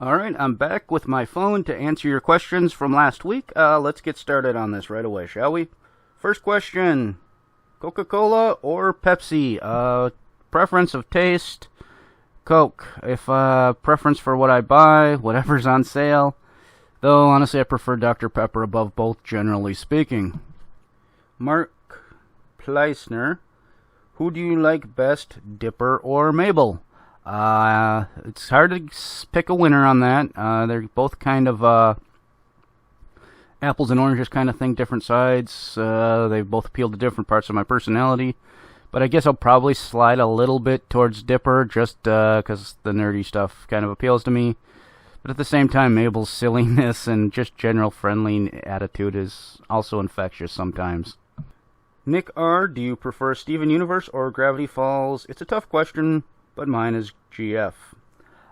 Alright, I'm back with my phone to answer your questions from last week. Let's get started on this right away, shall we? First question, Coca-Cola or Pepsi? Preference of taste, Coke. If preference for what I buy, whatever's on sale. Though, honestly, I prefer Dr. Pepper above both, generally speaking. Mark Pleisner, who do you like best, Dipper or Mabel? It's hard to pick a winner on that. They're both kind of apples and oranges kind of thing, different sides. They both appeal to different parts of my personality. But I guess I'll probably slide a little bit towards Dipper just because the nerdy stuff kind of appeals to me. But at the same time, Mabel's silliness and just general friendly attitude is also infectious sometimes. Nick R., do you prefer Steven Universe or Gravity Falls? It's a tough question, but mine is GF.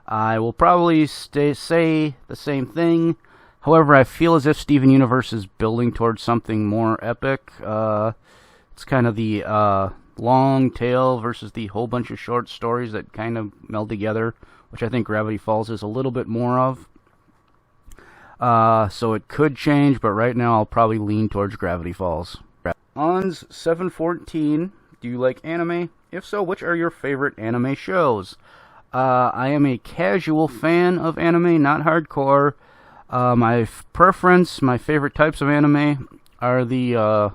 I will probably say the same thing. However, I feel as if Steven Universe is building towards something more epic. It's kind of the long tail versus the whole bunch of short stories that kind of meld together, which I think Gravity Falls is a little bit more of. So it could change, but right now I'll probably lean towards Gravity Falls. Ons714, do you like anime? If so, which are your favorite anime shows? I am a casual fan of anime, not hardcore. My preference, my favorite types of anime are the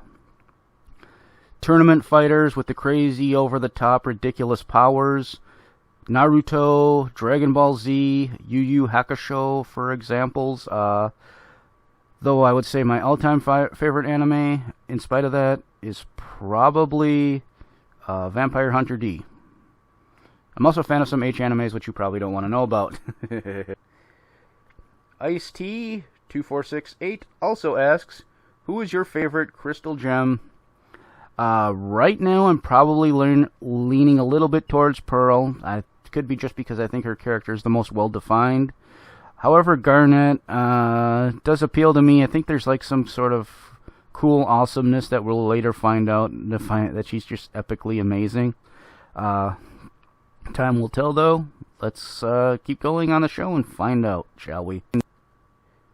tournament fighters with the crazy, over-the-top, ridiculous powers. Naruto, Dragon Ball Z, Yu Yu Hakusho, for examples. Though I would say my all-time favorite anime, in spite of that, is probably Vampire Hunter D. I'm also a fan of some H animes, which you probably don't want to know about. Ice-T2468 also asks, who is your favorite Crystal Gem? Right now, I'm probably leaning a little bit towards Pearl. It could be just because I think her character is the most well-defined. However, Garnet does appeal to me. I think there's like some sort of cool awesomeness that we'll later find out that she's just epically amazing. Time will tell, though. Let's keep going on the show and find out, shall we?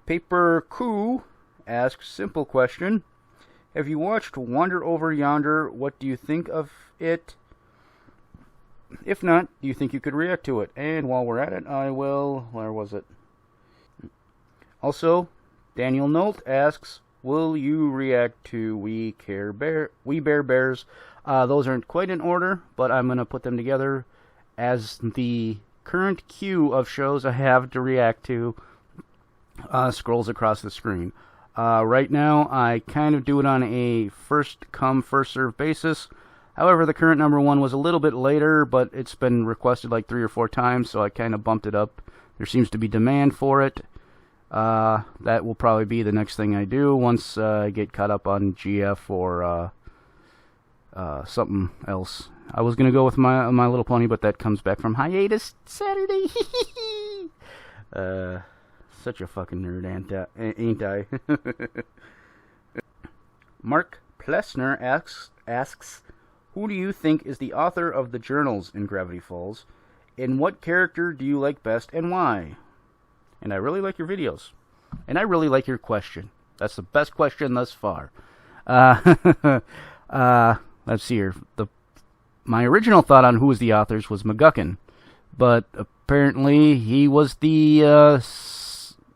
Paper Coo asks, simple question. Have you watched Wander Over Yonder? What do you think of it? If not, do you think you could react to it? And while we're at it, I will... Where was it? Also, Daniel Nolt asks, will you react to We Bare Bears? Those aren't quite in order, but I'm going to put them together as the current queue of shows I have to react to scrolls across the screen. Right now, I kind of do it on a first-come, first-served basis. However, the current number one was a little bit later, but it's been requested like 3 or 4 times, so I kind of bumped it up. There seems to be demand for it. That will probably be the next thing I do once I get caught up on GF or something else. I was going to go with My Little Pony, but that comes back from hiatus Saturday. Such a fucking nerd, ain't I? Mark Plessner asks, who do you think is the author of the journals in Gravity Falls? And what character do you like best and why? And I really like your videos. And I really like your question. That's the best question thus far. Let's see here. My original thought on who was the authors was McGuckin. But apparently he was the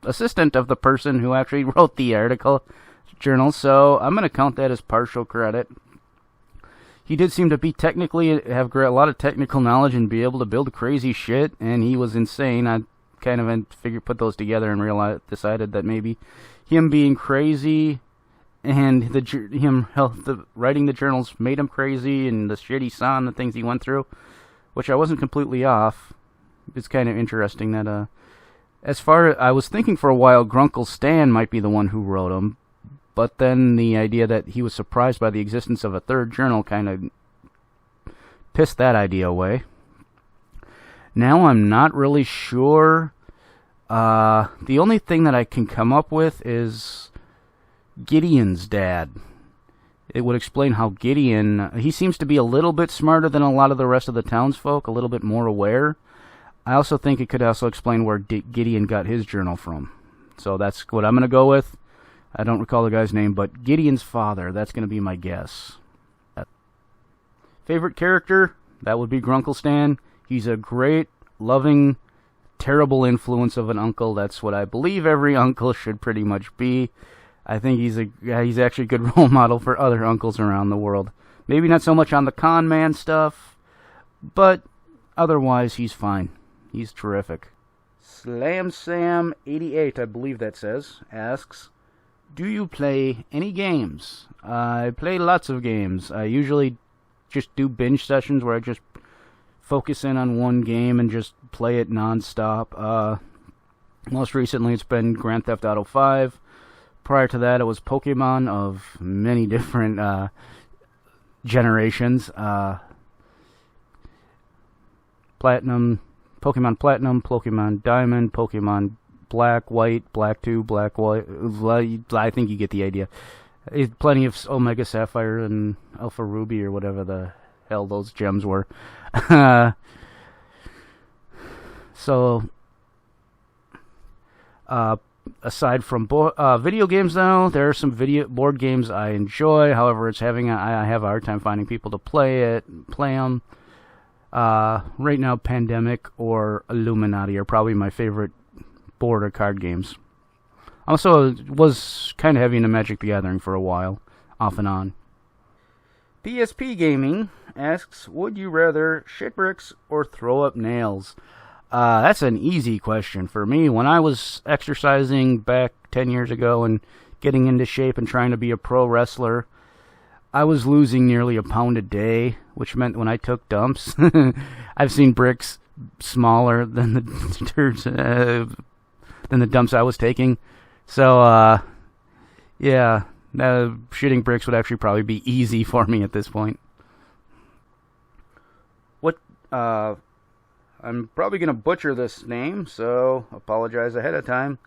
assistant of the person who actually wrote the journal. So I'm going to count that as partial credit. He did seem to be have a lot of technical knowledge and be able to build crazy shit. And he was insane. I kind of put those together and decided that maybe him being crazy and writing the journals made him crazy, and the shit he saw and the things he went through, which I wasn't completely off. It's kind of interesting that I was thinking for a while Grunkle Stan might be the one who wrote them, but then the idea that he was surprised by the existence of a third journal kind of pissed that idea away. Now I'm not really sure. The only thing that I can come up with is Gideon's dad. It would explain how Gideon, he seems to be a little bit smarter than a lot of the rest of the townsfolk, a little bit more aware. I also think it could also explain where Gideon got his journal from. So that's what I'm going to go with. I don't recall the guy's name, but Gideon's father. That's going to be my guess. Favorite character? That would be Grunkle Stan. He's a great, loving, terrible influence of an uncle. That's what I believe every uncle should pretty much be. I think he's actually a good role model for other uncles around the world. Maybe not so much on the con man stuff, but otherwise he's fine. He's terrific. Slam Sam 88, I believe that says, asks, do you play any games? I play lots of games. I usually just do binge sessions where I just focus in on one game and just play it non-stop. Most recently it's been Grand Theft Auto 5. Prior to that it was Pokemon of many different generations. Platinum, Pokemon Platinum, Pokemon Diamond, Pokemon Black, White, Black 2, Black, White. I think you get the idea. Plenty of Omega Sapphire and Alpha Ruby or whatever the hell those gems were. So, aside from video games, though, there are some board games I enjoy. However, I have a hard time finding people to play them. Right now, Pandemic or Illuminati are probably my favorite board or card games. Also, was kind of heavy into Magic the Gathering for a while, off and on. PSP Gaming asks, would you rather shit bricks or throw up nails? That's an easy question for me. When I was exercising back 10 years ago and getting into shape and trying to be a pro wrestler, I was losing nearly a pound a day, which meant when I took dumps, I've seen bricks smaller than the dumps I was taking. So, yeah, shitting bricks would actually probably be easy for me at this point. I'm probably going to butcher this name, so apologize ahead of time.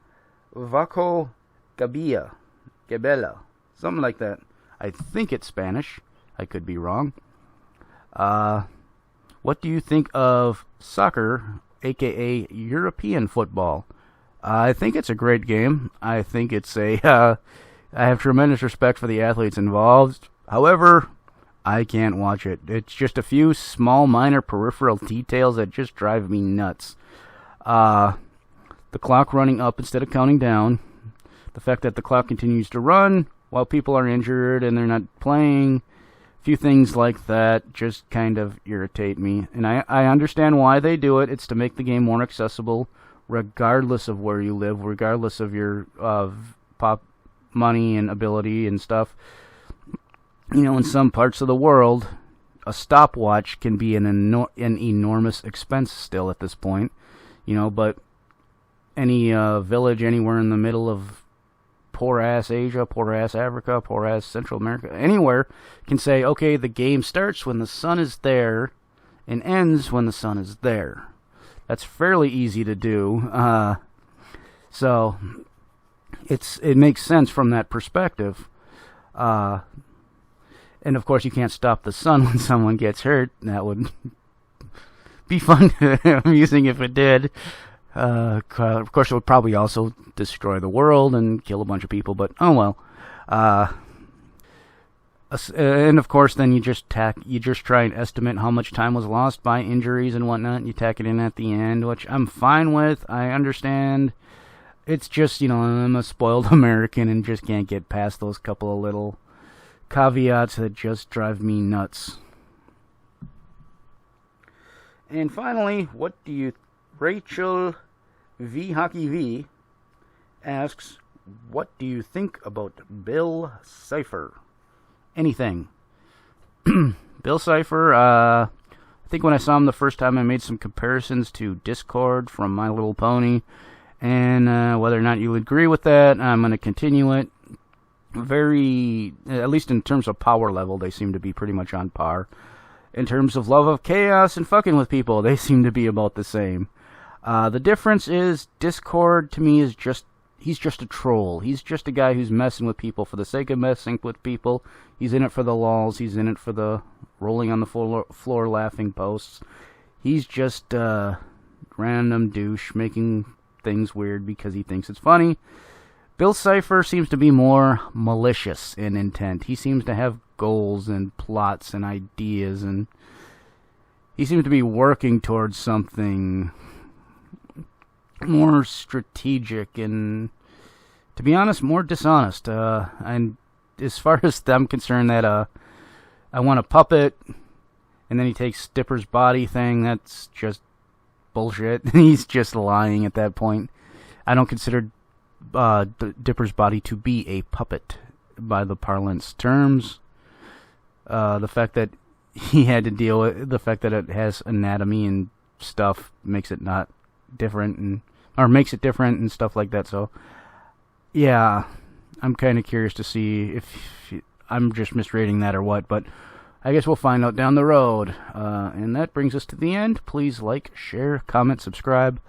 Vaco Gabella, something like that. I think it's Spanish. I could be wrong. What do you think of soccer, aka European football? I think it's a great game. I think it's I have tremendous respect for the athletes involved. However, I can't watch it. It's just a few small, minor peripheral details that just drive me nuts. The clock running up instead of counting down. The fact that the clock continues to run while people are injured and they're not playing. A few things like that just kind of irritate me. And I understand why they do it. It's to make the game more accessible, regardless of where you live, regardless of your pop money and ability and stuff. You know, in some parts of the world, a stopwatch can be an enormous expense still at this point. You know, but any village anywhere in the middle of poor-ass Asia, poor-ass Africa, poor-ass Central America, anywhere, can say, okay, the game starts when the sun is there and ends when the sun is there. That's fairly easy to do. So, it makes sense from that perspective. And of course, you can't stop the sun when someone gets hurt. That would be fun, amusing if it did. Of course, it would probably also destroy the world and kill a bunch of people, but oh well. And of course, then you just try and estimate how much time was lost by injuries and whatnot, and you tack it in at the end, which I'm fine with. I understand. It's just, you know, I'm a spoiled American and just can't get past those couple of little caveats that just drive me nuts. And finally, Rachel V Hockey V asks, what do you think about Bill Cipher? Anything. Bill Cipher, I think when I saw him the first time I made some comparisons to Discord from My Little Pony, and whether or not you agree with that, I'm going to continue it. At least in terms of power level, they seem to be pretty much on par. In terms of love of chaos and fucking with people, they seem to be about the same. The difference is Discord, to me, he's just a troll. He's just a guy who's messing with people for the sake of messing with people. He's in it for the lols. He's in it for the rolling on the floor laughing posts. He's just random douche making things weird because he thinks it's funny. Bill Cipher seems to be more malicious in intent. He seems to have goals and plots and ideas, and he seems to be working towards something more strategic and, to be honest, more dishonest. And as far as I'm concerned, that I want a puppet, and then he takes Dipper's body thing, that's just bullshit. He's just lying at that point. I don't consider Dipper's body to be a puppet by the parlance terms. The fact that he had to deal with the fact that it has anatomy and stuff makes it not different, or makes it different and stuff like that. So yeah, I'm kind of curious to see if I'm just misreading that or what, but I guess we'll find out down the road. And that brings us to the end. Please like, share, comment, subscribe,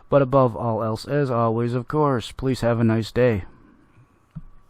but above all else, as always, of course, please have a nice day.